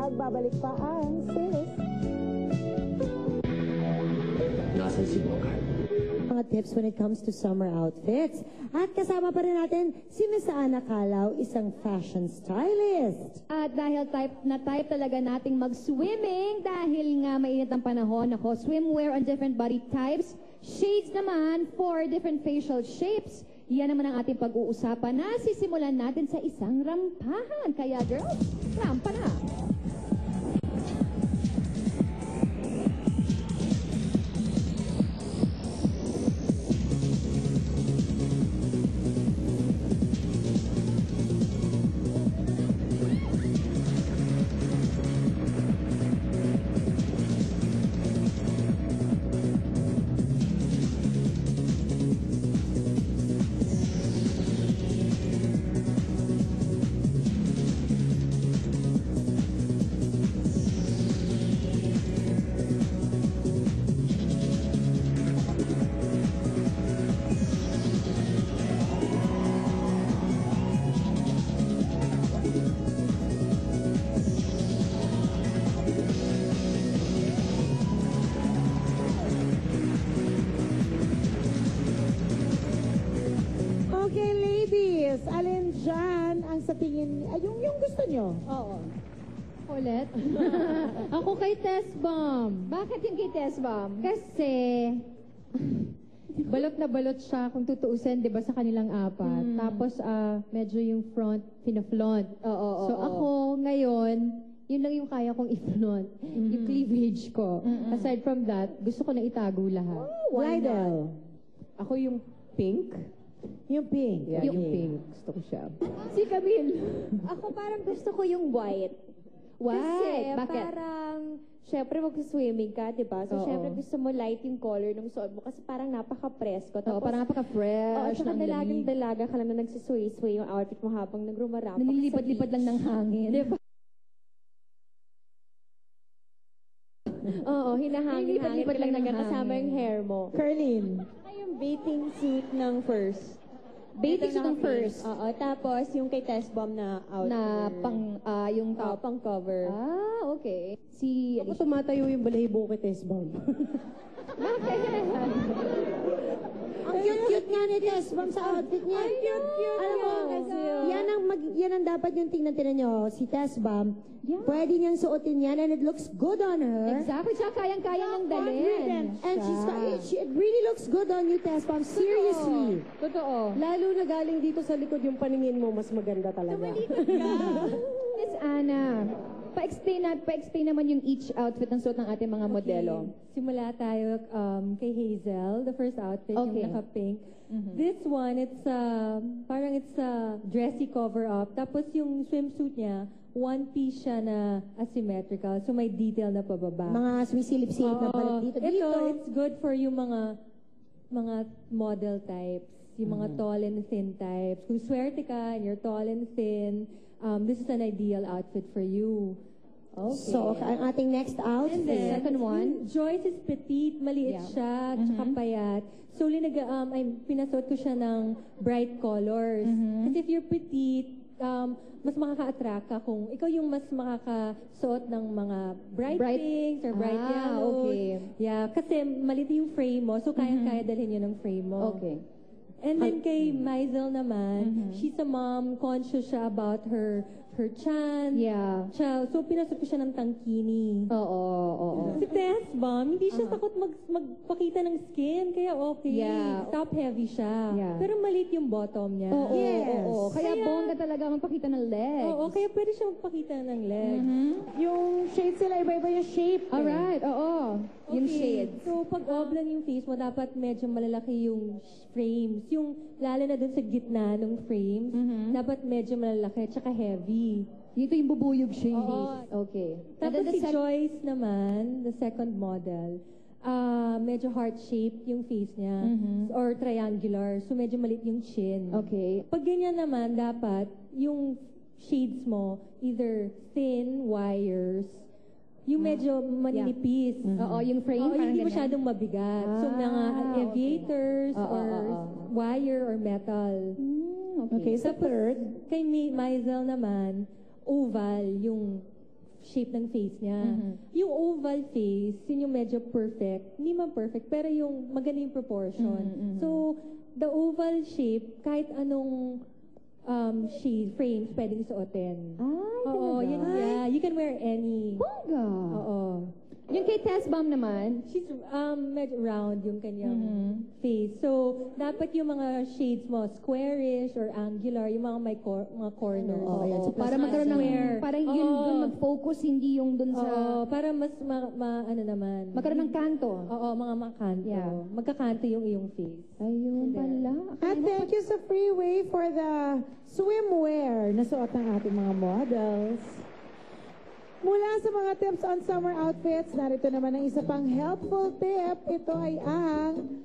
Magbabalik pa ang sis. Nasaan si Bogart? Mga tips when it comes to summer outfits. At kasama pa rin natin si Miss Ana Calao, isang fashion stylist. At dahil type talaga nating mag-swimming dahil nga mainit ang panahon, ako, swimwear on different body types, shades naman for different facial shapes. Yan naman ang ating pag-uusapan na sisimulan natin sa isang rampahan. Kaya girls, rampa na! Okay, ladies, alin dyan ang sa tingin, yung gusto nyo? Oo. Ulit? Ako kay Tess Bomb. Bakit yung kay Tess Bomb? Kasi, balot na balot siya kung tutuusin, di ba, sa kanilang apat. Tapos, medyo yung front, pina-flaunt. So, ako, ngayon, yun lang yung kaya kong i-flaunt. Yung cleavage ko. Aside from that, gusto ko na itago lahat. Lydell. Ako yung pink. Yung pink. Yeah, yung pink. Gusto ko siya. Si Camille. Ako parang gusto ko yung white. Why? Kasi Bakit? parang, syempre mag-swimming ka, diba? So, syempre gusto mo light yung color ng suot mo kasi parang napaka-presko. Oo, parang napaka-fresh. Oo, tsaka dalagang-dalaga ka lang na nagsisway-sway yung outfit mo habang nagrumarampak. Nanilipad-lipad lang ng hangin. Diba? Oo, hinahangin-hangin ka lang kasama yung hair mo. Curlin. Yung bathing suit ng first. Bathing suit ng first. Oo, tapos yung kay Tess Bomb na outfit. Na yung top. pang cover. Ah, okay. Si Ako tumatayo yung balahibo kay Tess Bomb. Ang cute-cute nga ni Tess Bomb sa outfit niya. Ang cute-cute. Alam mo, yan ang dapat yung tingnan nyo. Si Tess Bomb, pwede niyang suotin yan and it looks good on her. Exactly. Tsaka kayang-kaya niyang dalhin. And it really looks good on you, Tess Bomb. Seriously. Totoo. Lalo na galing dito sa likod yung paningin mo, mas maganda talaga. Miss Ana, pa-explain naman yung each outfit ng suot ng ating mga modelo. Simula tayo kay Hazel, the first outfit, yung naka-pink. This one, parang it's a dressy cover-up. Tapos yung swimsuit niya, one-piece siya na asymmetrical. So may detail na pababa. Mga sumisilip-silip na pala dito. Ito, it's good for yung mga model types. Yung mga tall and thin types. Kung swerte ka and you're tall and thin, this is an ideal outfit for you. Okay. So, ang ating next outfit. And then, second one. Joyce is petite, maliit siya, tsaka payat. So, pinasuot ko siya ng bright colors. Kasi if you're petite, mas makaka-attract ka kung ikaw yung mas makakasuot ng mga bright pinks or bright yellows. Okay. Yeah, kasi maliit yung frame mo, so kaya-kaya dalhin yun ng frame mo. Okay. And then kay Maisel naman, she's a mom, conscious siya about her chan. Yeah. So, pinasok ko siya ng tangkini. Oo. Si Tess Bomb, hindi siya takot magpakita ng skin, kaya okay. Yeah. Top heavy siya. Yeah. Pero maliit yung bottom niya. Oo. Kaya bongga talaga magpakita ng legs. Oo, kaya pwede siya magpakita ng legs. Yung shades sila, iba-iba yung shape. Alright, oo. Yung shades. So, pag oblong yung face mo, dapat medyo malalaki yung frames. Yung, lalo na dun sa gitna ng frames, dapat medyo malalaki, tsaka heavy. Dito yung bubuyog shades. Oo. Okay. Tapos si Joyce naman, the second model, medyo heart-shaped yung face niya, or triangular, so medyo maliit yung chin. Okay. Pag ganyan naman, dapat yung shades mo, either thin wires, yung medyo maninipis. Oo, yung frame, parang hindi ganyan. masyadong mabigat. So, mga aviators, or wire, or metal. Okay, sa third. Kay Maisel naman, oval yung shape ng face niya. Yung oval face, yun yung medyo perfect. Hindi man perfect, pero yung maganda yung proportion. So, the oval shape, kahit anong shade, frames, pwedeng suotin. Ay, Oo, talaga? yun, yeah. You can wear any. Bongga. Oo. Yung kay Tess Bomb naman, She's medyo round yung kanyang face. So, dapat yung mga shades mo, squarish or angular, yung mga may mga corners. Oo, yan. So, para magkaroon ng, parang yun Oo. dun mag-focus, hindi yung dun sa, Oo, para mas ano naman. magkaroon ng kanto. Oo, mga makanto. Yeah. Magkakanto yung iyong face. Ayun pala. At thank you sa Freeway for the swimwear na suot ng ating mga models. Mula sa mga tips on summer outfits, narito naman ang isa pang helpful tip. Ito ay ang